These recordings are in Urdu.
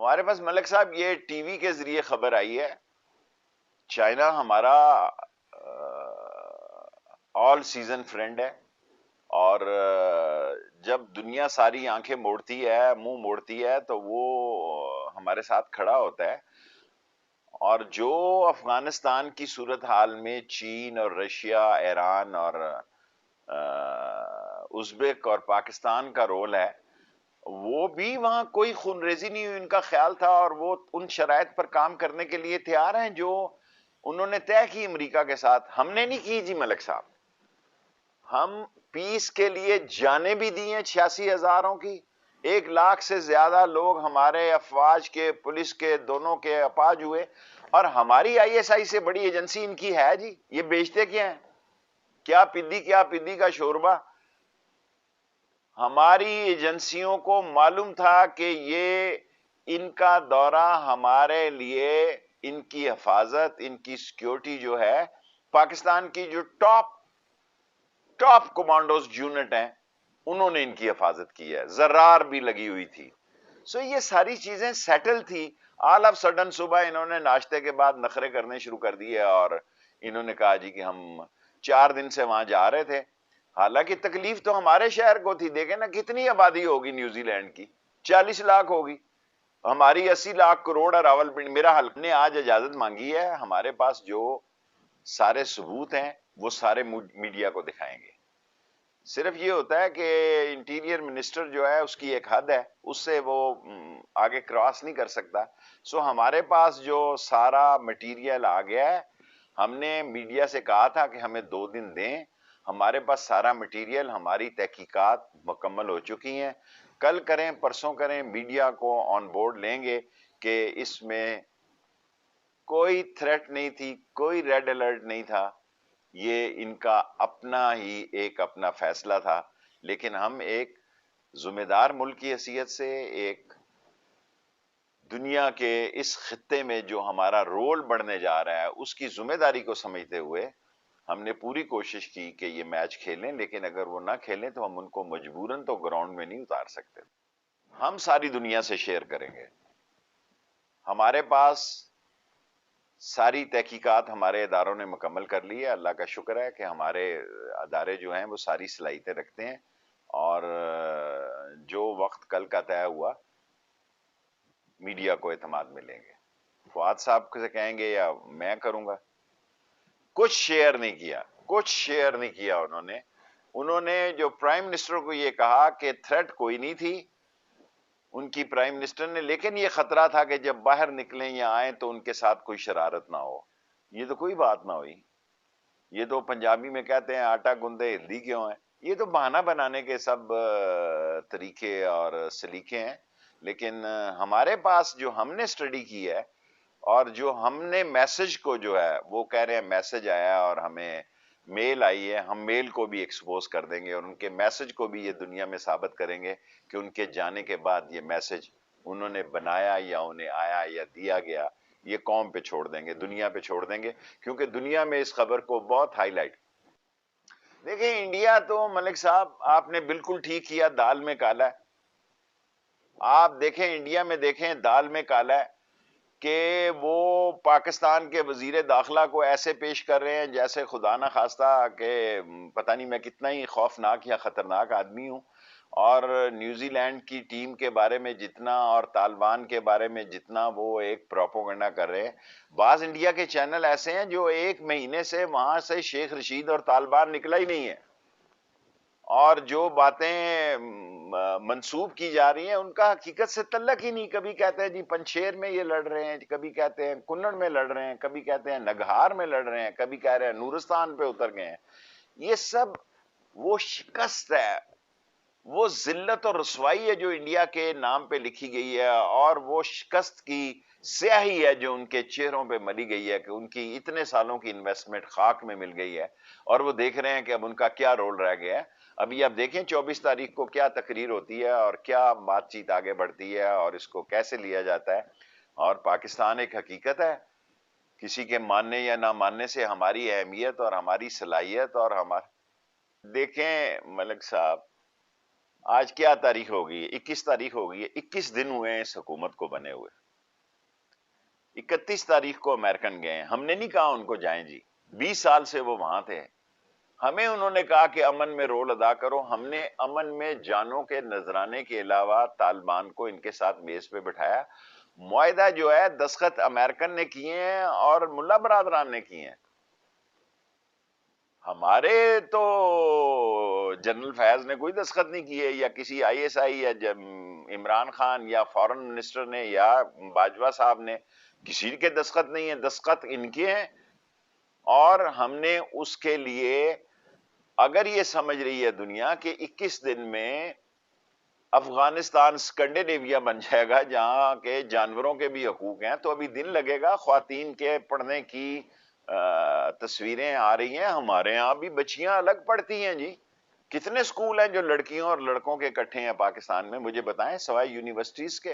ہمارے پاس ملک صاحب یہ ٹی وی کے ذریعے خبر آئی ہے، چائنا ہمارا آل سیزن فرینڈ ہے، اور جب دنیا ساری آنکھیں موڑتی ہے، منہ موڑتی ہے، تو وہ ہمارے ساتھ کھڑا ہوتا ہے۔ اور جو افغانستان کی صورتحال میں چین اور رشیا، ایران اور ازبک اور پاکستان کا رول ہے، وہ بھی وہاں کوئی خون ریزی نہیں ہوئی، ان کا خیال تھا، اور وہ ان شرائط پر کام کرنے کے لیے تیار ہیں جو انہوں نے طے کی امریکہ کے ساتھ۔ ہم نے نہیں کی جی ملک صاحب، ہم پیس کے لیے جانیں بھی دی ہیں 86,000 کی، 1,00,000 سے زیادہ لوگ ہمارے افواج کے، پولیس کے، دونوں کے اپاج ہوئے، اور ہماری آئی ایس آئی سے بڑی ایجنسی ان کی ہے جی۔ یہ بیچتے کیا ہیں؟ کیا پدی کا شوربہ۔ ہماری ایجنسیوں کو معلوم تھا کہ یہ ان کا دورہ ہمارے لیے، ان کی حفاظت، ان کی سیکیورٹی جو ہے، پاکستان کی جو ٹاپ کمانڈوز یونٹ ہیں، انہوں نے ان کی حفاظت کی ہے، ذرار بھی لگی ہوئی تھی۔ سو یہ ساری چیزیں سیٹل تھی۔ آل آف سڈن صبح انہوں نے ناشتے کے بعد نخرے کرنے شروع کر دیے، اور انہوں نے کہا جی کہ ہم 4 دن سے وہاں جا رہے تھے۔ حالانکہ تکلیف تو ہمارے شہر کو تھی۔ دیکھیں نا کتنی آبادی ہوگی نیوزی لینڈ کی، 40 لاکھ ہوگی، ہماری 80 لاکھ کروڑ ہے راول پنڈی۔ میرا حلقہ نے آج اجازت مانگی ہے، ہمارے پاس جو سارے ثبوت ہیں وہ سارے میڈیا کو دکھائیں گے۔ صرف یہ ہوتا ہے کہ انٹیریئر منسٹر جو ہے اس کی ایک حد ہے، اس سے وہ آگے کراس نہیں کر سکتا۔ سو ہمارے پاس جو سارا مٹیریل آ گیا ہے، ہم نے میڈیا سے کہا تھا کہ ہمیں 2 دن دیں، ہمارے پاس سارا مٹیریل، ہماری تحقیقات مکمل ہو چکی ہیں، کل کریں پرسوں کریں میڈیا کو آن بورڈ لیں گے کہ اس میں کوئی تھریٹ نہیں تھی، کوئی ریڈ الرٹ نہیں تھا، یہ ان کا اپنا ہی ایک اپنا فیصلہ تھا۔ لیکن ہم ایک ذمہ دار ملک کی حیثیت سے، ایک دنیا کے اس خطے میں جو ہمارا رول بڑھنے جا رہا ہے، اس کی ذمہ داری کو سمجھتے ہوئے ہم نے پوری کوشش کی کہ یہ میچ کھیلیں، لیکن اگر وہ نہ کھیلیں تو ہم ان کو مجبوراً تو گراؤنڈ میں نہیں اتار سکتے۔ ہم ساری دنیا سے شیئر کریں گے۔ ہمارے پاس ساری تحقیقات ہمارے اداروں نے مکمل کر لی ہے، اللہ کا شکر ہے کہ ہمارے ادارے جو ہیں وہ ساری صلاحیتیں رکھتے ہیں، اور جو وقت کل کا طے ہوا میڈیا کو اعتماد میں لیں گے۔ فواد صاحب سے کہیں گے یا میں کروں گا، کچھ شیئر نہیں کیا انہوں نے جو پرائم منسٹر کو یہ کہا کہ تھریٹ کوئی نہیں تھی ان کی پرائم منسٹر نے، لیکن یہ خطرہ تھا کہ جب باہر نکلیں یا آئیں تو ان کے ساتھ کوئی شرارت نہ ہو۔ یہ تو کوئی بات نہ ہوئی۔ یہ تو پنجابی میں کہتے ہیں آٹا گندے ہلدی کیوں ہے، یہ تو بہانہ بنانے کے سب طریقے اور سلیقے ہیں۔ لیکن ہمارے پاس جو ہم نے سٹڈی کی ہے، اور جو ہم نے میسج کو جو ہے وہ کہہ رہے ہیں میسج آیا اور ہمیں میل آئی ہے، ہم میل کو بھی ایکسپوز کر دیں گے، اور ان کے میسج کو بھی یہ دنیا میں ثابت کریں گے کہ ان کے جانے کے بعد یہ میسج انہوں نے بنایا یا انہیں آیا یا دیا گیا، یہ قوم پہ چھوڑ دیں گے، دنیا پہ چھوڑ دیں گے، کیونکہ دنیا میں اس خبر کو بہت ہائی لائٹ۔ دیکھیں انڈیا تو ملک صاحب آپ نے بالکل ٹھیک کیا، دال میں کالا ہے۔ آپ دیکھیں انڈیا میں، دیکھیں دال میں کالا ہے کہ وہ پاکستان کے وزیر داخلہ کو ایسے پیش کر رہے ہیں جیسے خدا نہ خواستہ کہ پتہ نہیں میں کتنا ہی خوفناک یا خطرناک آدمی ہوں، اور نیوزی لینڈ کی ٹیم کے بارے میں جتنا اور طالبان کے بارے میں جتنا وہ ایک پروپیگنڈا کر رہے ہیں۔ بعض انڈیا کے چینل ایسے ہیں جو 1 مہینے سے وہاں سے شیخ رشید اور طالبان نکلا ہی نہیں ہے، اور جو باتیں منسوب کی جا رہی ہیں ان کا حقیقت سے تعلق ہی نہیں۔ کبھی کہتے ہیں جی پنچیر میں یہ لڑ رہے ہیں، کبھی کہتے ہیں کنڑ میں لڑ رہے ہیں، کبھی کہتے ہیں نگہار میں لڑ رہے ہیں، کبھی کہہ رہے ہیں نورستان پہ اتر گئے ہیں۔ یہ سب وہ شکست ہے، وہ ذلت اور رسوائی ہے جو انڈیا کے نام پہ لکھی گئی ہے، اور وہ شکست کی سیاہی ہے جو ان کے چہروں پہ ملی گئی ہے کہ ان کی اتنے سالوں کی انویسٹمنٹ خاک میں مل گئی ہے، اور وہ دیکھ رہے ہیں کہ اب ان کا کیا رول رہ گیا ہے۔ ابھی آپ دیکھیں 24 تاریخ کو کیا تقریر ہوتی ہے اور کیا بات چیت آگے بڑھتی ہے اور اس کو کیسے لیا جاتا ہے۔ اور پاکستان ایک حقیقت ہے، کسی کے ماننے یا نہ ماننے سے ہماری اہمیت اور ہماری صلاحیت اور دیکھیں ملک صاحب آج کیا تاریخ ہوگی؟ 21 تاریخ ہوگی ہے، 21 دن ہوئے ہیں اس حکومت کو بنے ہوئے. 31 تاریخ کو امریکن گئے ہیں. ہم نے نہیں کہا ان کو جائیں جی، 20 سال سے وہ وہاں تھے. ہمیں انہوں نے کہا کہ امن میں رول ادا کرو. ہم نے امن میں جانوں کے نذرانے کے علاوہ طالبان کو ان کے ساتھ میز پہ بٹھایا. معاہدہ جو ہے دستخط امریکن نے کیے ہیں اور ملا برادران نے کیے ہیں. ہمارے تو جنرل فیاض نے کوئی دستخط نہیں کیے، یا کسی آئی ایس آئی یا عمران خان یا فارن منسٹر نے یا باجوہ صاحب نے، کسی کے دستخط نہیں ہیں. دستخط ان کے ہیں. اور ہم نے اس کے لیے، اگر یہ سمجھ رہی ہے دنیا کہ 21 دن میں افغانستان اسکینڈینیویا بن جائے گا جہاں کے جانوروں کے بھی حقوق ہیں، تو ابھی دن لگے گا. خواتین کے پڑھنے کی تصویریں آ رہی ہیں. ہمارے ہاں بھی بچیاں الگ پڑھتی ہیں جی. کتنے سکول ہیں جو لڑکیوں اور لڑکوں کے اکٹھے ہیں پاکستان میں؟ مجھے بتائیں، سوائے یونیورسٹیز کے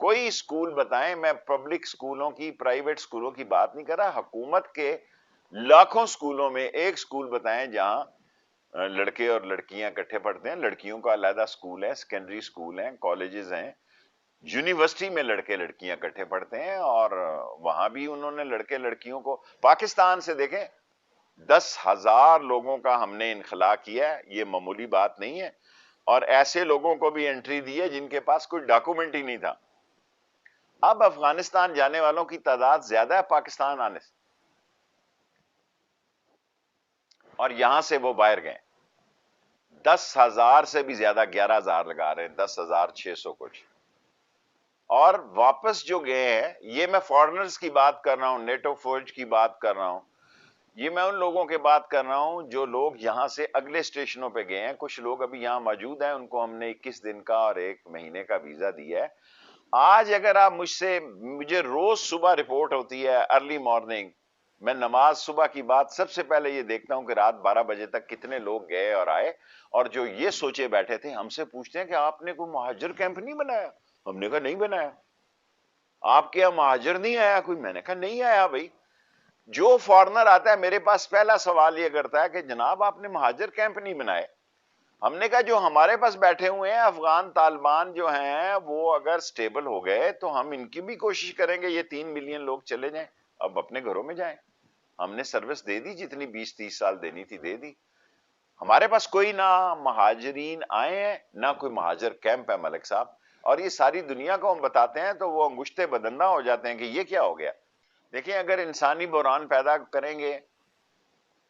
کوئی سکول بتائیں. میں پبلک سکولوں کی، پرائیویٹ سکولوں کی بات نہیں کر رہا، حکومت کے لاکھوں سکولوں میں ایک سکول بتائیں جہاں لڑکے اور لڑکیاں اکٹھے پڑھتے ہیں. لڑکیوں کا علیحدہ سکول ہے، سیکنڈری سکول ہیں، کالجز ہیں. یونیورسٹی میں لڑکے لڑکیاں اکٹھے پڑھتے ہیں، اور وہاں بھی انہوں نے لڑکے لڑکیوں کو، پاکستان سے دیکھیں 10,000 لوگوں کا ہم نے انخلا کیا ہے. یہ معمولی بات نہیں ہے. اور ایسے لوگوں کو بھی انٹری دی ہے جن کے پاس کوئی ڈاکومنٹ ہی نہیں تھا. اب افغانستان جانے والوں کی تعداد زیادہ ہے پاکستان آنے سے، اور یہاں سے وہ باہر گئے 10,000 سے بھی زیادہ، 11,000 لگا رہے ہیں، 10,600 کچھ. اور واپس جو گئے ہیں، یہ میں فارنرز کی بات کر رہا ہوں، نیٹو فوج کی بات کر رہا ہوں، یہ میں ان لوگوں کے بات کر رہا ہوں جو لوگ یہاں سے اگلے اسٹیشنوں پہ گئے ہیں. کچھ لوگ ابھی یہاں موجود ہیں، ان کو ہم نے 21 دن کا اور 1 مہینے کا ویزا دیا ہے. آج اگر آپ مجھے روز صبح رپورٹ ہوتی ہے، ارلی مارننگ، میں نماز صبح کی بات سب سے پہلے یہ دیکھتا ہوں کہ رات 12 بجے تک کتنے لوگ گئے اور آئے. اور جو یہ سوچے بیٹھے تھے، ہم سے پوچھتے ہیں کہ آپ نے کوئی مہاجر کیمپ نہیں بنایا؟ ہم نے کہا نہیں بنایا. آپ کے یہاں مہاجر نہیں آیا کوئی؟ میں نے کہا نہیں آیا. بھائی، جو فارنر آتا ہے میرے پاس پہلا سوال یہ کرتا ہے کہ جناب آپ نے مہاجر کیمپ نہیں بنائے. ہم نے کہا جو ہمارے پاس بیٹھے ہوئے ہیں افغان طالبان جو ہیں، وہ اگر سٹیبل ہو گئے تو ہم ان کی بھی کوشش کریں گے یہ 3 ملین لوگ چلے جائیں، اب اپنے گھروں میں جائیں. ہم نے سروس دے دی، جتنی 20-30 سال دینی تھی دے دی. ہمارے پاس کوئی نہ مہاجرین آئے ہیں نہ کوئی مہاجر کیمپ ہے ملک صاحب. اور یہ ساری دنیا کو ہم بتاتے ہیں تو وہ انگشتے بدندہ ہو جاتے ہیں کہ یہ کیا ہو گیا. دیکھیں، اگر انسانی بحران پیدا کریں گے،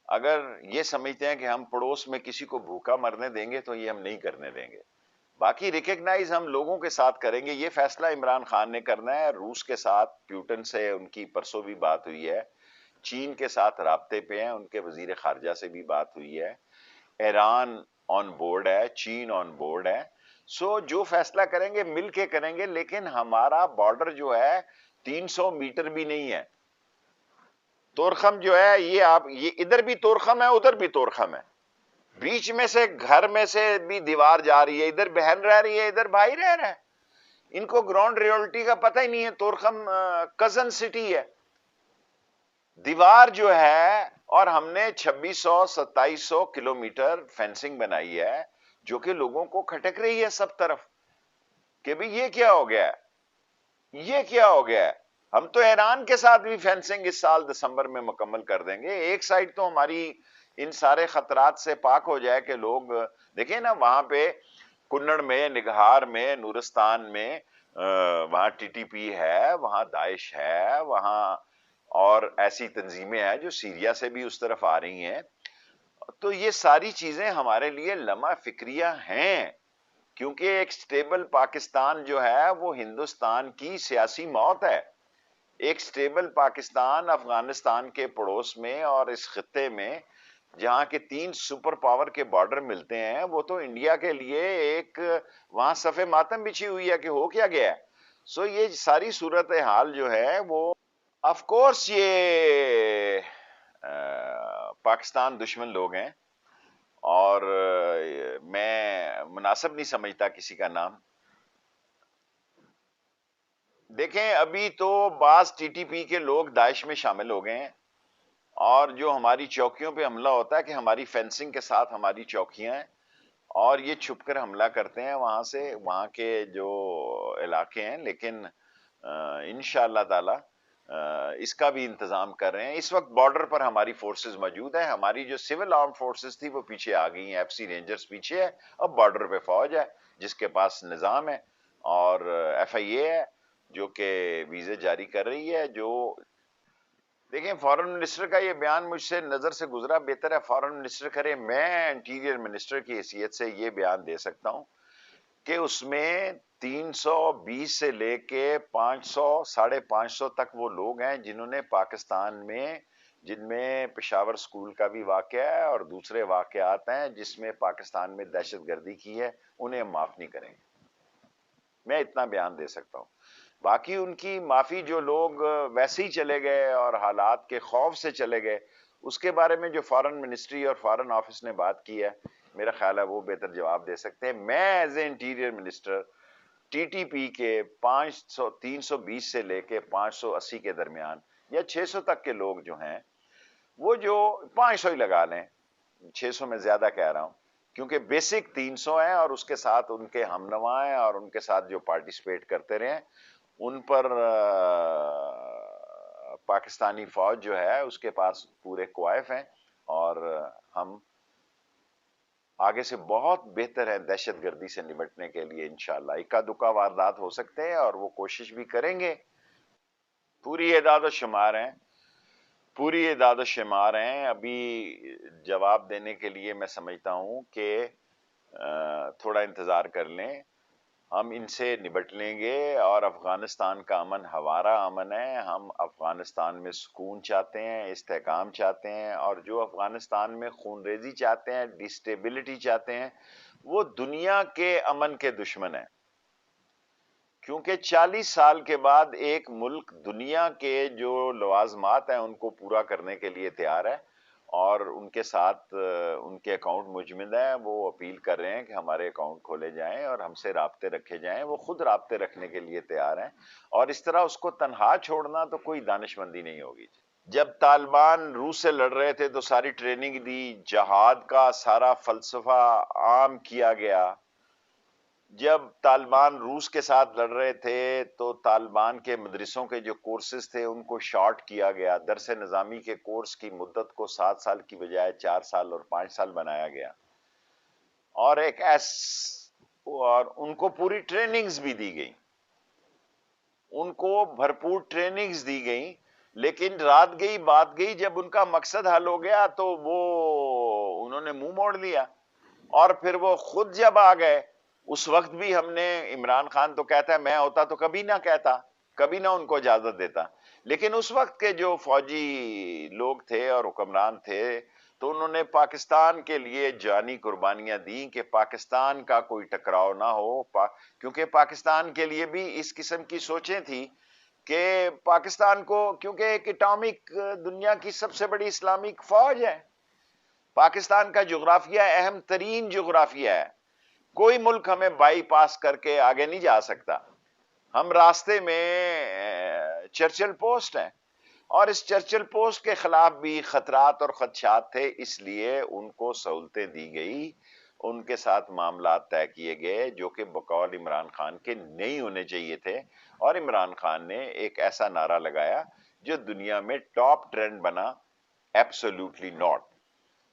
اگر یہ سمجھتے ہیں کہ ہم پڑوس میں کسی کو بھوکا مرنے دیں گے، تو یہ ہم نہیں کرنے دیں گے. باقی ریکگنائز ہم لوگوں کے ساتھ کریں گے. یہ فیصلہ عمران خان نے کرنا ہے. روس کے ساتھ پیوٹن سے ان کی پرسوں بھی بات ہوئی ہے. چین کے ساتھ رابطے پہ ہیں، ان کے وزیر خارجہ سے بھی بات ہوئی ہے. ایران آن بورڈ ہے، چین آن بورڈ ہے. سو جو فیصلہ کریں گے مل کے کریں گے. لیکن ہمارا بارڈر جو ہے 300 میٹر بھی نہیں ہے. تورخم جو ہے، یہ ادھر بھی تورخم ہے، ادھر بھی تورخم ہے. بیچ میں سے گھر میں سے بھی دیوار جا رہی ہے، ادھر بہن رہ رہی ہے، ادھر بھائی رہ رہا ہے. ان کو گراؤنڈ ریئلٹی کا پتہ ہی نہیں ہے. تورخم کزن سٹی ہے. دیوار جو ہے، اور ہم نے 2600-2700 کلومیٹر فینسنگ بنائی ہے جو کہ لوگوں کو کھٹک رہی ہے سب طرف کہ بھی یہ کیا ہو گیا ہے، یہ کیا ہو گیا ہے. ہم تو ایران کے ساتھ بھی فینسنگ اس سال دسمبر میں مکمل کر دیں گے. ایک سائڈ تو ہماری ان سارے خطرات سے پاک ہو جائے کہ لوگ دیکھیں نا، وہاں پہ کنڑ میں، نگہار میں، نورستان میں وہاں ٹی ٹی پی ہے، وہاں داعش ہے، وہاں اور ایسی تنظیمیں ہیں جو سیریا سے بھی اس طرف آ رہی ہیں. تو یہ ساری چیزیں ہمارے لیے لمحہ فکریہ ہیں، کیونکہ ایک سٹیبل پاکستان جو ہے وہ ہندوستان کی سیاسی موت ہے. ایک سٹیبل پاکستان افغانستان کے پڑوس میں اور اس خطے میں جہاں کے 3 سپر پاور کے بارڈر ملتے ہیں، وہ تو انڈیا کے لیے ایک وہاں صف ماتم بچھی ہوئی ہے کہ ہو کیا گیا ہے. سو یہ ساری صورتحال جو ہے وہ آف کورس یہ پاکستان دشمن لوگ ہیں، اور میں مناسب نہیں سمجھتا کسی کا نام. دیکھیں، ابھی تو بعض ٹی ٹی پی کے لوگ داعش میں شامل ہو گئے ہیں، اور جو ہماری چوکیوں پہ حملہ ہوتا ہے کہ ہماری فینسنگ کے ساتھ ہماری چوکیاں ہیں، اور یہ چھپ کر حملہ کرتے ہیں وہاں سے، وہاں کے جو علاقے ہیں، لیکن انشاءاللہ تعالی اس کا بھی انتظام کر رہے ہیں۔ اس وقت بارڈر پر ہماری فورسز موجود ہیں، ہماری جو سول آرم فورسز تھی وہ پیچھے آ گئی ہیں، ایف سی رینجرز پیچھے ہے، اب بارڈر پہ فوج ہے جس کے پاس نظام ہے، اور ایف آئی اے ہے جو کہ ویزے جاری کر رہی ہے۔ جو دیکھیں فارن منسٹر کا یہ بیان مجھ سے نظر سے گزرا، بہتر ہے فارن منسٹر کرے، میں انٹیریئر منسٹر کی حیثیت سے یہ بیان دے سکتا ہوں کہ اس میں 320 سے لے کے 500 550 تک وہ لوگ ہیں جنہوں نے پاکستان میں، جن میں پشاور سکول کا بھی واقعہ ہے اور دوسرے واقعات ہیں جس میں پاکستان میں دہشت گردی کی ہے، انہیں ہم معاف نہیں کریں گے۔ میں اتنا بیان دے سکتا ہوں۔ باقی ان کی معافی، جو لوگ ویسے ہی چلے گئے اور حالات کے خوف سے چلے گئے، اس کے بارے میں جو فارن منسٹری اور فارن آفس نے بات کی ہے، میرا خیال ہے وہ بہتر جواب دے سکتے ہیں۔ میں as a interior minister T T P کے 320 سے لے کے 580 کے درمیان یا 600 تک کے لوگ جو ہیں، وہ جو 500 ہی لگا لیں، 600 میں زیادہ کہہ رہا ہوں کیونکہ بیسک 300 ہیں اور اس کے ساتھ ان کے ہم نوا ہیں اور ان کے ساتھ جو پارٹیسپیٹ کرتے رہے، ان پر پاکستانی فوج جو ہے اس کے پاس پورے کوائف ہیں، اور ہم آگے سے بہت بہتر ہے دہشت گردی سے نمٹنے کے لیے انشاءاللہ۔ اکا دکا واردات ہو سکتے ہیں اور وہ کوشش بھی کریں گے، پوری اعداد و شمار ہیں، پوری اعداد و شمار ہیں۔ ابھی جواب دینے کے لیے میں سمجھتا ہوں کہ تھوڑا انتظار کر لیں، ہم ان سے نبٹ لیں گے، اور افغانستان کا امن ہمارا امن ہے۔ ہم افغانستان میں سکون چاہتے ہیں، استحکام چاہتے ہیں، اور جو افغانستان میں خون ریزی چاہتے ہیں، ڈسٹیبلٹی چاہتے ہیں، وہ دنیا کے امن کے دشمن ہیں۔ کیونکہ 40 سال کے بعد ایک ملک دنیا کے جو لوازمات ہیں ان کو پورا کرنے کے لیے تیار ہے، اور ان کے ساتھ ان کے اکاؤنٹ مجمد ہیں، وہ اپیل کر رہے ہیں کہ ہمارے اکاؤنٹ کھولے جائیں اور ہم سے رابطے رکھے جائیں، وہ خود رابطے رکھنے کے لیے تیار ہیں، اور اس طرح اس کو تنہا چھوڑنا تو کوئی دانشمندی نہیں ہوگی۔ جب طالبان روس سے لڑ رہے تھے تو ساری ٹریننگ دی، جہاد کا سارا فلسفہ عام کیا گیا۔ جب طالبان روس کے ساتھ لڑ رہے تھے تو طالبان کے مدرسوں کے جو کورسز تھے ان کو شارٹ کیا گیا، درس نظامی کے کورس کی مدت کو 7 سال کی بجائے 4 سال اور 5 سال بنایا گیا، اور اور ان کو پوری ٹریننگز بھی دی گئی، ان کو بھرپور ٹریننگز دی گئی، لیکن رات گئی بات گئی، جب ان کا مقصد حل ہو گیا تو وہ انہوں نے منہ موڑ لیا، اور پھر وہ خود جب آ گئے، اس وقت بھی ہم نے، عمران خان تو کہتا ہے میں ہوتا تو کبھی نہ کہتا، کبھی نہ ان کو اجازت دیتا، لیکن اس وقت کے جو فوجی لوگ تھے اور حکمران تھے تو انہوں نے پاکستان کے لیے جانی قربانیاں دیں کہ پاکستان کا کوئی ٹکراؤ نہ ہو، کیونکہ پاکستان کے لیے بھی اس قسم کی سوچیں تھی کہ پاکستان کو، کیونکہ ایک اٹامک دنیا کی سب سے بڑی اسلامک فوج ہے، پاکستان کا جغرافیہ اہم ترین جغرافیہ ہے، کوئی ملک ہمیں بائی پاس کر کے آگے نہیں جا سکتا، ہم راستے میں چرچل پوسٹ ہیں، اور اس چرچل پوسٹ کے خلاف بھی خطرات اور خدشات تھے، اس لیے ان کو سہولتیں دی گئی، ان کے ساتھ معاملات طے کیے گئے جو کہ بقول عمران خان کے نہیں ہونے چاہیے تھے، اور عمران خان نے ایک ایسا نعرہ لگایا جو دنیا میں ٹاپ ٹرینڈ بنا، absolutely not.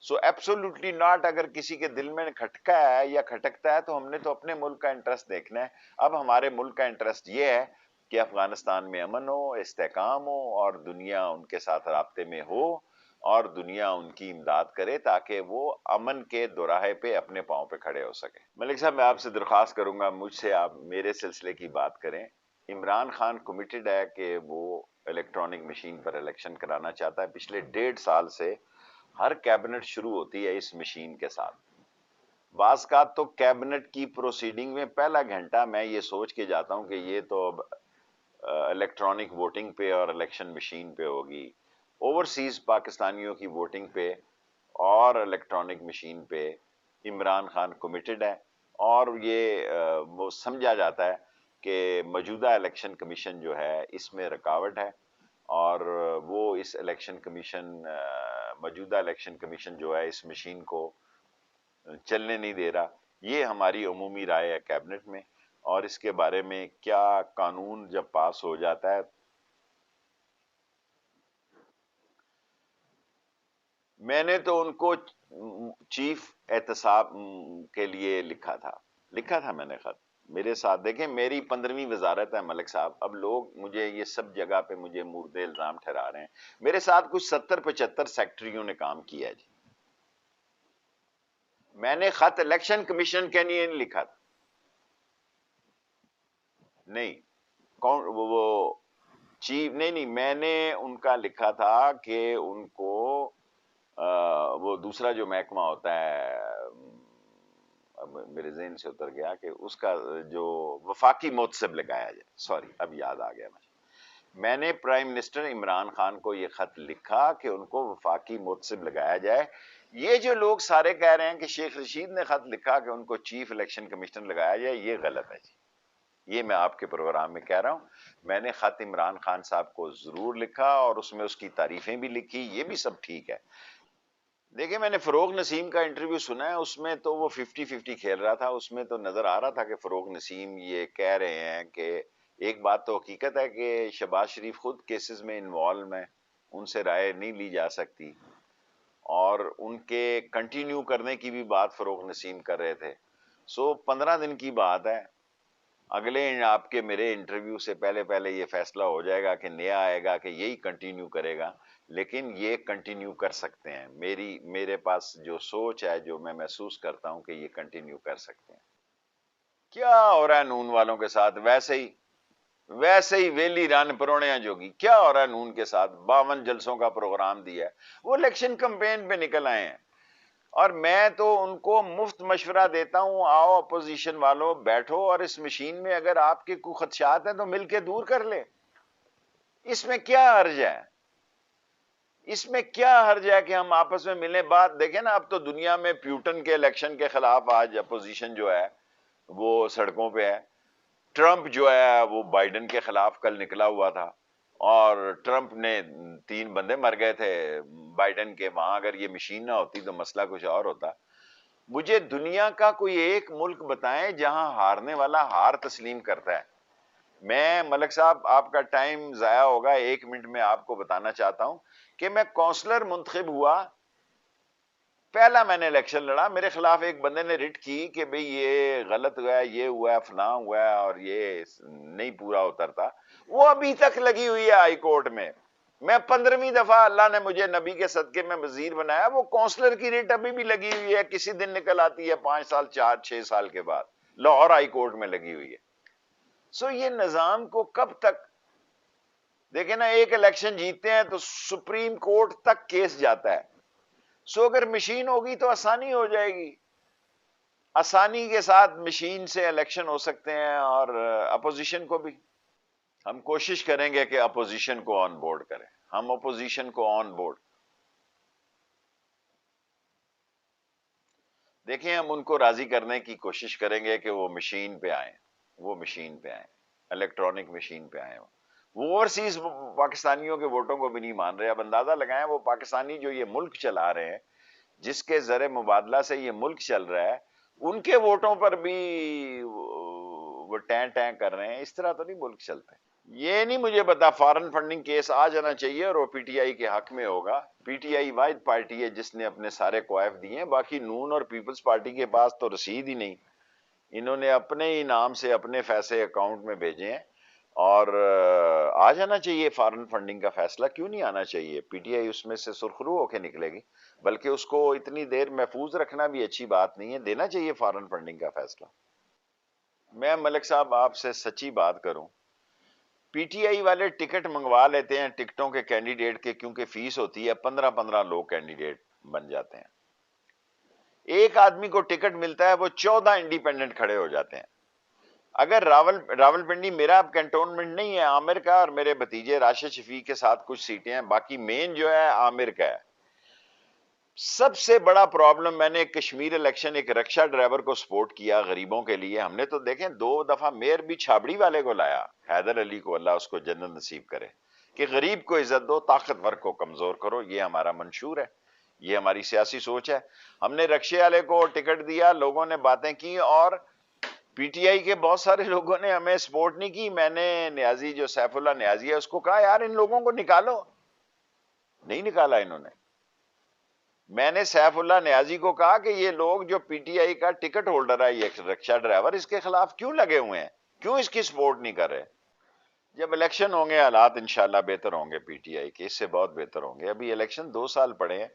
So absolutely not اگر کسی کے دل میں کھٹکا ہے یا کھٹکتا ہے تو ہم نے تو اپنے ملک کا انٹرسٹ دیکھنا ہے۔ اب ہمارے ملک کا انٹرسٹ یہ ہے کہ افغانستان میں امن ہو، استحکام ہو، اور دنیا ان کے ساتھ رابطے میں ہو، اور دنیا ان کی امداد کرے تاکہ وہ امن کے دوراہے پہ اپنے پاؤں پہ کھڑے ہو سکے۔ ملک صاحب، میں آپ سے درخواست کروں گا مجھ سے آپ میرے سلسلے کی بات کریں۔ عمران خان کمیٹڈ ہے کہ وہ الیکٹرانک مشین پر الیکشن کرانا چاہتا ہے، پچھلے 1.5 سال سے ہر کیبنٹ شروع ہوتی ہے اس مشین کے ساتھ، بعض کا تو کیبنٹ کی پروسیڈنگ میں پہلا گھنٹہ میں یہ سوچ کے جاتا ہوں کہ یہ تو اب الیکٹرانک ووٹنگ پہ اور الیکشن مشین پہ ہوگی، اوورسیز پاکستانیوں کی ووٹنگ پہ اور الیکٹرانک مشین پہ عمران خان کمیٹڈ ہے، اور یہ وہ سمجھا جاتا ہے کہ موجودہ الیکشن کمیشن جو ہے اس میں رکاوٹ ہے، اور وہ اس الیکشن کمیشن موجودہ الیکشن کمیشن جو ہے اس مشین کو چلنے نہیں دے رہا، یہ ہماری عمومی رائے ہے کیبنٹ میں، اور اس کے بارے میں کیا قانون جب پاس ہو جاتا ہے، میں نے تو ان کو چیف احتساب کے لیے لکھا تھا میں نے خط میرے ساتھ. دیکھیں میری 15ویں وزارت ہے ملک صاحب، اب لوگ مجھے یہ سب جگہ پہ مجھے مورد الزام ٹھہرا رہے ہیں. میرے ساتھ کچھ 70-75 سیکٹریوں نے کام کیا ہے جی. میں نے خط الیکشن کمیشن کے لیے نہیں لکھا تھا، نہیں کون وہ چیف نہیں، میں نے ان کا لکھا تھا کہ ان کو وہ دوسرا جو محکمہ ہوتا ہے، اب میرے ذہن سے اتر گیا، کہ اس کا جو وفاقی محتسب لگایا جائے. سوری، اب یاد آ گیا مجھے. میں نے پرائم منسٹر عمران خان کو یہ خط لکھا کہ ان کو وفاقی محتسب لگایا جائے. یہ جو لوگ سارے کہہ رہے ہیں کہ شیخ رشید نے خط لکھا کہ ان کو چیف الیکشن کمشنر لگایا جائے، یہ غلط ہے جی. یہ میں آپ کے پروگرام میں کہہ رہا ہوں. میں نے خط عمران خان صاحب کو ضرور لکھا اور اس میں اس کی تعریفیں بھی لکھی، یہ بھی سب ٹھیک ہے. دیکھیں میں نے فروغ نسیم کا انٹرویو سنا ہے، اس میں تو وہ 50-50 کھیل رہا تھا. اس میں تو نظر آ رہا تھا کہ فروغ نسیم یہ کہہ رہے ہیں کہ ایک بات تو حقیقت ہے کہ شہباز شریف خود کیسز میں انوالو ہیں، ان سے رائے نہیں لی جا سکتی، اور ان کے کنٹینیو کرنے کی بھی بات فروغ نسیم کر رہے تھے. 15 دن کی بات ہے، اگلے آپ کے میرے انٹرویو سے پہلے یہ فیصلہ ہو جائے گا کہ نیا آئے گا کہ یہی کنٹینیو کرے گا. لیکن یہ کنٹینیو کر سکتے ہیں، میرے پاس جو سوچ ہے، جو میں محسوس کرتا ہوں کہ یہ کنٹینیو کر سکتے ہیں. کیا ہو رہا ہے نون والوں کے ساتھ؟ ویسے ہی ویلی رن پروڑیاں جوگی. کیا ہو رہا ہے نون کے ساتھ؟ 52 جلسوں کا پروگرام دیا ہے، وہ الیکشن کمپین پہ نکل آئے ہیں. اور میں تو ان کو مفت مشورہ دیتا ہوں، آؤ اپوزیشن والوں بیٹھو اور اس مشین میں اگر آپ کے کوئی خدشات ہیں تو مل کے دور کر لیں. اس میں کیا حرج ہے؟ اس میں کیا حرج ہے کہ ہم آپس میں ملیں؟ بات دیکھیں نا، اب تو دنیا میں پیوٹن کے الیکشن کے خلاف آج اپوزیشن جو ہے وہ سڑکوں پہ ہے. ٹرمپ جو ہے وہ بائیڈن کے خلاف کل نکلا ہوا تھا، اور ٹرمپ نے 3 بندے مر گئے تھے بائیڈن کے. وہاں اگر یہ مشین نہ ہوتی تو مسئلہ کچھ اور ہوتا. مجھے دنیا کا کوئی ایک ملک بتائیں جہاں ہارنے والا ہار تسلیم کرتا ہے. میں ملک صاحب آپ کا ٹائم ضائع ہوگا، 1 منٹ میں آپ کو بتانا چاہتا ہوں کہ میں کونسلر منتخب ہوا، پہلا میں نے الیکشن لڑا، میرے خلاف ایک بندے نے رٹ کی کہ بھئی یہ غلط ہوا ہے، یہ ہوا ہے، فلاں ہوا ہے، اور یہ نہیں پورا اترتا. وہ ابھی تک لگی ہوئی ہے ہائی کورٹ میں. میں 15ویں دفعہ اللہ نے مجھے نبی کے صدقے میں وزیر بنایا، وہ کونسلر کی ریٹ ابھی بھی لگی ہوئی ہے، کسی دن نکل آتی ہے 5 سال 4-6 سال کے بعد، لاہور ہائی کورٹ میں لگی ہوئی ہے. یہ نظام کو کب تک دیکھیں نا، ایک الیکشن جیتتے ہیں تو سپریم کورٹ تک کیس جاتا ہے. اگر مشین ہوگی تو آسانی ہو جائے گی، آسانی کے ساتھ مشین سے الیکشن ہو سکتے ہیں، اور اپوزیشن کو بھی ہم کوشش کریں گے کہ اپوزیشن کو آن بورڈ کریں. ہم اپوزیشن کو آن بورڈ دیکھیں، ہم ان کو راضی کرنے کی کوشش کریں گے کہ وہ مشین پہ آئیں، الیکٹرانک مشین پہ آئیں. وہ اوورسیز پاکستانیوں کے ووٹوں کو بھی نہیں مان رہے. اب اندازہ لگائیں، وہ پاکستانی جو یہ ملک چلا رہے ہیں، جس کے زر مبادلہ سے یہ ملک چل رہا ہے، ان کے ووٹوں پر بھی وہ ٹین ٹین کر رہے ہیں. اس طرح تو نہیں ملک چلتے. یہ نہیں مجھے پتا، فارن فنڈنگ کیس آ جانا چاہیے اور وہ پی ٹی آئی کے حق میں ہوگا. پی ٹی آئی واحد پارٹی ہے جس نے اپنے سارے کوائف دیے ہیں، باقی نون اور پیپلز پارٹی کے پاس تو رسید ہی نہیں. انہوں نے اپنے ہی نام سے اپنے پیسے اکاؤنٹ میں بھیجے ہیں، اور آ جانا چاہیے فارن فنڈنگ کا فیصلہ. کیوں نہیں آنا چاہیے؟ پی ٹی آئی اس میں سے سرخرو ہو کے نکلے گی. بلکہ اس کو اتنی دیر محفوظ رکھنا بھی اچھی بات نہیں ہے، دینا چاہیے فارن فنڈنگ کا فیصلہ. میں ملک صاحب آپ سے سچی بات کروں، پی ٹی آئی والے ٹکٹ منگوا لیتے ہیں ٹکٹوں کے کینڈیڈیٹ کے، کیونکہ فیس ہوتی ہے، 15 لوگ کینڈیڈیٹ بن جاتے ہیں. ایک آدمی کو ٹکٹ ملتا ہے، وہ 14 انڈیپینڈنٹ کھڑے ہو جاتے ہیں. اگر راول پنڈی میرا اب کنٹونمنٹ نہیں ہے، عامر کا، اور میرے بھتیجے راشد شفیق کے ساتھ کچھ سیٹیں ہیں، باقی مین جو ہے عامر کا ہے. سب سے بڑا پرابلم، میں نے کشمیر الیکشن ایک رکشہ ڈرائیور کو سپورٹ کیا غریبوں کے لیے. ہم نے تو دیکھیں 2 دفعہ میئر بھی چھابڑی والے کو لایا، حیدر علی کو، اللہ اس کو جنت نصیب کرے، کہ غریب کو عزت دو، طاقتور کو کمزور کرو. یہ ہمارا منشور ہے. یہ ہماری سیاسی سوچ ہے. ہم نے رکشے والے کو ٹکٹ دیا, لوگوں نے باتیں کی, اور پی ٹی آئی کے بہت سارے لوگوں نے ہمیں سپورٹ نہیں کی. میں نے نیازی, جو سیف اللہ نیازی ہے, اس کو کہا یار ان لوگوں کو نکالو, نہیں نکالا انہوں نے. میں نے سیف اللہ نیازی کو کہا کہ یہ لوگ جو پی ٹی آئی کا ٹکٹ ہولڈر ہے, یہ رکشہ ڈرائیور, اس کے خلاف کیوں لگے ہوئے ہیں, کیوں اس کی سپورٹ نہیں کر رہے. جب الیکشن ہوں گے حالات انشاءاللہ بہتر ہوں گے پی ٹی آئی کے, اس سے بہت بہتر ہوں گے. ابھی الیکشن 2 سال پڑے ہیں,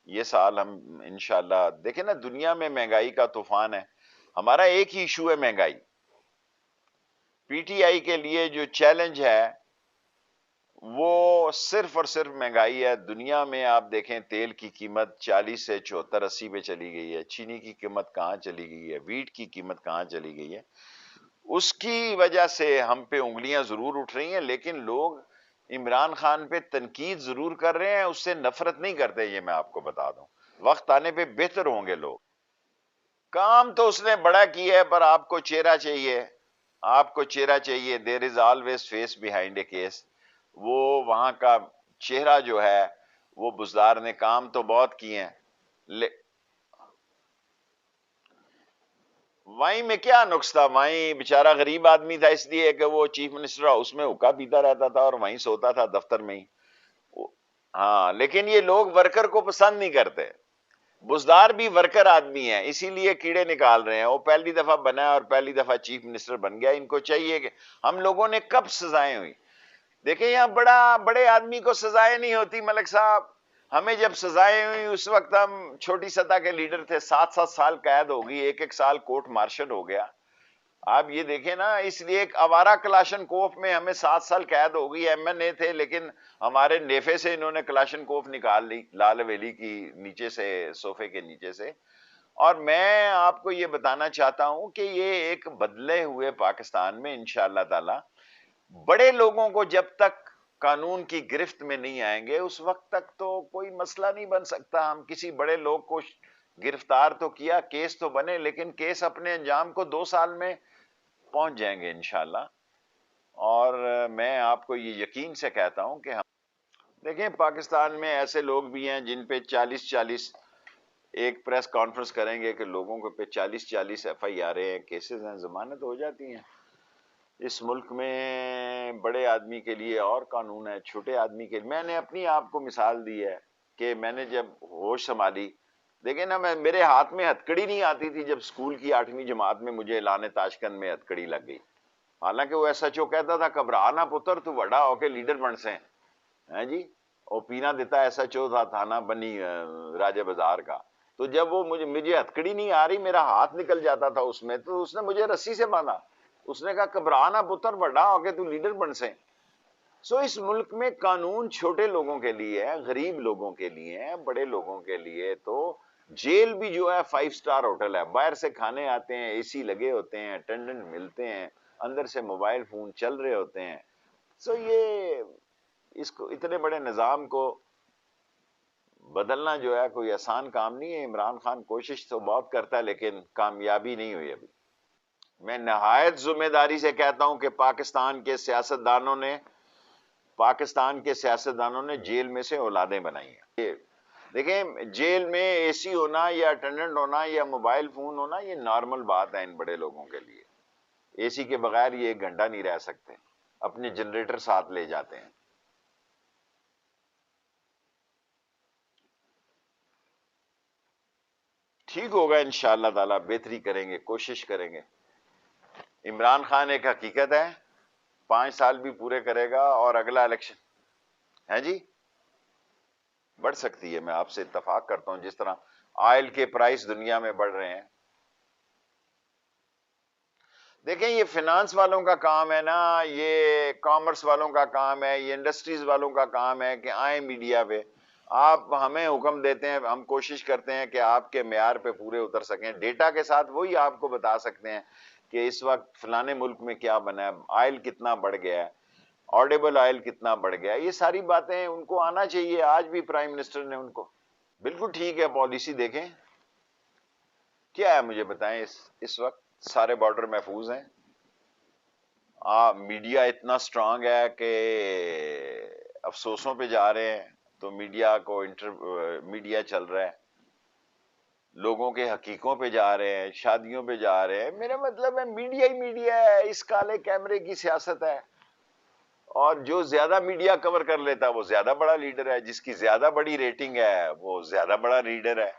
یہ سال ہم انشاءاللہ دیکھیں نا, دنیا میں مہنگائی کا طوفان ہے, ہمارا ایک ہی ایشو ہے مہنگائی. پی ٹی آئی کے لیے جو چیلنج ہے وہ صرف اور صرف مہنگائی ہے. دنیا میں آپ دیکھیں تیل کی قیمت 40 سے 74 80 پہ چلی گئی ہے, چینی کی قیمت کہاں چلی گئی ہے, ویٹ کی قیمت کہاں چلی گئی ہے. اس کی وجہ سے ہم پہ انگلیاں ضرور اٹھ رہی ہیں, لیکن لوگ عمران خان پہ تنقید ضرور کر رہے ہیں, اس سے نفرت نہیں کرتے. یہ میں آپ کو بتا دوں, وقت آنے پہ بہتر ہوں گے لوگ. کام تو اس نے بڑا کیا ہے, پر آپ کو چہرہ چاہیے, آپ کو چہرہ چاہیے. There is always face behind a case. وہ وہاں کا چہرہ جو ہے, وہ بزدار نے کام تو بہت کیے ہیں. وہیں میں کیا نقص تھا, وہیں بیچارہ غریب آدمی تھا, اس لیے کہ وہ چیف منسٹر ہاؤس میں حقہ پیتا رہتا تھا اور وہیں سوتا تھا دفتر میں ہی. ہاں, لیکن یہ لوگ ورکر کو پسند نہیں کرتے. بزدار بھی ورکر آدمی ہے, اسی لیے کیڑے نکال رہے ہیں. وہ پہلی دفعہ بنا ہے اور پہلی دفعہ چیف منسٹر بن گیا. ان کو چاہیے کہ ہم لوگوں نے کب سزائیں ہوئی, دیکھیں یہاں بڑے آدمی کو سزائیں نہیں ہوتی ملک صاحب. ہمیں جب سزائیں ہوئی اس وقت ہم چھوٹی سطح کے لیڈر تھے, 7 قید ہو گئی, 1 سال کورٹ مارشل ہو گیا. آپ یہ دیکھیں نا, اس لیے ایک آوارہ کلاشن کوف میں ہمیں 7 قید ہو گئی. ایم این اے تھے, لیکن ہمارے نیفے سے انہوں نے کلاشن کوف نکال لی لال ویلی کی نیچے سے, صوفے کے نیچے سے. اور میں آپ کو یہ بتانا چاہتا ہوں کہ یہ ایک بدلے ہوئے پاکستان میں انشاءاللہ تعالی بڑے لوگوں کو جب تک قانون کی گرفت میں نہیں آئیں گے, اس وقت تک تو کوئی مسئلہ نہیں بن سکتا. ہم کسی بڑے لوگ کو گرفتار تو کیا, کیس تو بنے, لیکن کیس اپنے انجام کو 2 سال میں پہنچ جائیں گے انشاءاللہ. اور میں آپ کو یہ یقین سے کہتا ہوں کہ ہم دیکھیں پاکستان میں ایسے لوگ بھی ہیں جن پہ 40 ایک پریس کانفرنس کریں گے کہ لوگوں کو پہ 40 ایف آئی آر ہیں, کیسز ہیں, ضمانت ہو جاتی ہیں. اس ملک میں بڑے آدمی کے لیے اور قانون ہے, چھوٹے آدمی کے لیے. میں نے اپنی آپ کو مثال دی ہے کہ میں نے جب ہوش سنبھالی, دیکھیں نا, میرے ہاتھ میں ہتکڑی نہیں آتی تھی جب سکول کی 8ویں جماعت میں مجھے اعلان تاشکند میں ہتکڑی لگ گئی. حالانکہ وہ ایس ایچ او کہتا تھا گھبرانا پتر, تو بڑا ہو کے لیڈر بن سے ہیں جی. اور پینا دیتا ایس ایچ او تھا تھانہ بنی راجہ بازار کا. تو جب وہ مجھے ہتکڑی نہیں آ رہی, میرا ہاتھ نکل جاتا تھا اس میں, تو اس نے مجھے رسی سے باندھا. اس نے کہا گھبرانا پتر, بڑا ہو کے تو لیڈر بن سے. سو اس ملک میں قانون چھوٹے لوگوں کے لیے ہے, غریب لوگوں کے لیے ہے, بڑے لوگوں کے لیے. تو جیل بھی جو ہے 5 اسٹار ہوٹل ہے, باہر سے کھانے آتے ہیں, اے سی لگے ہوتے ہیں, اٹینڈنٹ ملتے ہیں, اندر سے موبائل فون چل رہے ہوتے ہیں. سو یہ اس کو اتنے بڑے نظام کو بدلنا جو ہے کوئی آسان کام نہیں ہے. عمران خان کوشش تو بہت کرتا ہے, لیکن کامیابی نہیں ہوئی ابھی. میں نہایت ذمہ داری سے کہتا ہوں کہ پاکستان کے سیاستدانوں نے جیل میں سے اولادیں بنائی ہیں. دیکھیں جیل میں اے سی ہونا یا اٹینڈنٹ ہونا یا موبائل فون ہونا یہ نارمل بات ہے ان بڑے لوگوں کے لیے. اے سی کے بغیر یہ 1 گھنٹہ نہیں رہ سکتے, اپنے جنریٹر ساتھ لے جاتے ہیں. ٹھیک ہوگا انشاءاللہ تعالی, بہتری کریں گے, کوشش کریں گے. عمران خان ایک حقیقت ہے, 5 سال بھی پورے کرے گا اور اگلا الیکشن ہے جی بڑھ سکتی ہے. میں آپ سے اتفاق کرتا ہوں, جس طرح آئل کے پرائس دنیا میں بڑھ رہے ہیں. دیکھیں یہ فنانس والوں کا کام ہے نا, یہ کامرس والوں کا کام ہے, یہ انڈسٹریز والوں کا کام ہے کہ آئیں میڈیا پہ, آپ ہمیں حکم دیتے ہیں, ہم کوشش کرتے ہیں کہ آپ کے معیار پہ پورے اتر سکیں. ڈیٹا کے ساتھ وہی آپ کو بتا سکتے ہیں کہ اس وقت فلانے ملک میں کیا بنا ہے, آئل کتنا بڑھ گیا ہے, آڈیبل آئل کتنا بڑھ گیا. یہ ساری باتیں ان کو آنا چاہیے. آج بھی پرائم منسٹر نے ان کو بالکل ٹھیک ہے, پالیسی دیکھیں کیا ہے, مجھے بتائیں. اس وقت سارے بارڈر محفوظ ہیں, میڈیا اتنا سٹرانگ ہے کہ افسوسوں پہ جا رہے ہیں. تو میڈیا چل رہا ہے، لوگوں کے حقیقوں پہ جا رہے ہیں، شادیوں پہ جا رہے ہیں. میرا مطلب ہے میڈیا ہی میڈیا ہے، اس کالے کیمرے کی سیاست ہے. اور جو زیادہ میڈیا کور کر لیتا ہے وہ زیادہ بڑا لیڈر ہے، جس کی زیادہ بڑی ریٹنگ ہے وہ زیادہ بڑا لیڈر ہے.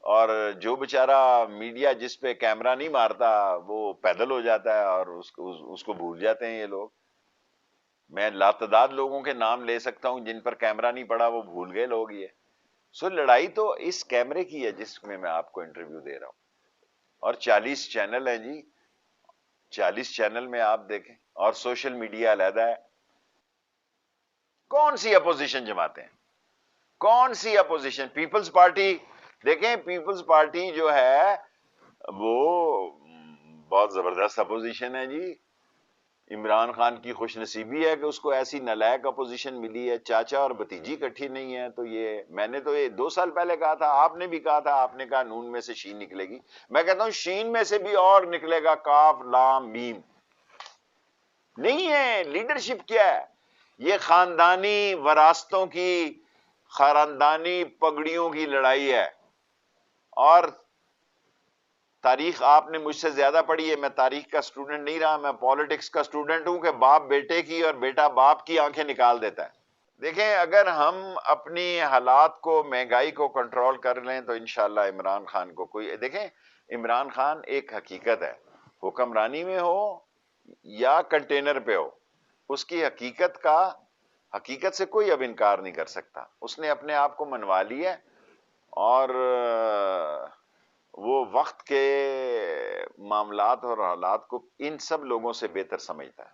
اور جو بیچارہ میڈیا جس پہ کیمرہ نہیں مارتا وہ پیدل ہو جاتا ہے، اور اس کو بھول جاتے ہیں یہ لوگ. میں لاتعداد لوگوں کے نام لے سکتا ہوں جن پر کیمرہ نہیں پڑا، وہ بھول گئے لوگ یہ. سو لڑائی تو اس کیمرے کی ہے جس میں آپ کو انٹرویو دے رہا ہوں. اور 40 چینل ہیں جی، 40 چینل میں آپ دیکھیں، اور سوشل میڈیا علیحدہ ہے. کون سی اپوزیشن جماتے ہیں؟ کون سی اپوزیشن؟ پیپلز پارٹی دیکھیں، پیپلز پارٹی جو ہے وہ بہت زبردست اپوزیشن ہے جی. عمران خان کی خوش نصیبی ہے کہ اس کو ایسی نالائق اپوزیشن ملی ہے. چاچا اور بھتیجی کٹھی نہیں ہے. تو یہ میں نے تو یہ 2 سال پہلے کہا تھا، آپ نے بھی کہا تھا، آپ نے کہا نون میں سے شین نکلے گی. میں کہتا ہوں شین میں سے بھی اور نکلے گا، کاف لام میم. نہیں ہے. لیڈرشپ کیا ہے؟ یہ خاندانی وراثتوں کی، خاندانی پگڑیوں کی لڑائی ہے. اور تاریخ آپ نے مجھ سے زیادہ پڑھی ہے، میں تاریخ کا سٹوڈنٹ نہیں رہا، میں پالیٹکس کا سٹوڈنٹ ہوں کہ باپ بیٹے کی اور بیٹا باپ کی آنکھیں نکال دیتا ہے. دیکھیں اگر ہم اپنی حالات کو، مہنگائی کو کنٹرول کر لیں تو انشاءاللہ عمران خان کو کوئی، دیکھیں عمران خان ایک حقیقت ہے، حکمرانی میں ہو یا کنٹینر پہ ہو، اس کی حقیقت سے کوئی اب انکار نہیں کر سکتا. اس نے اپنے آپ کو منوا لیا ہے، اور وہ وقت کے معاملات اور حالات کو ان سب لوگوں سے بہتر سمجھتا ہے.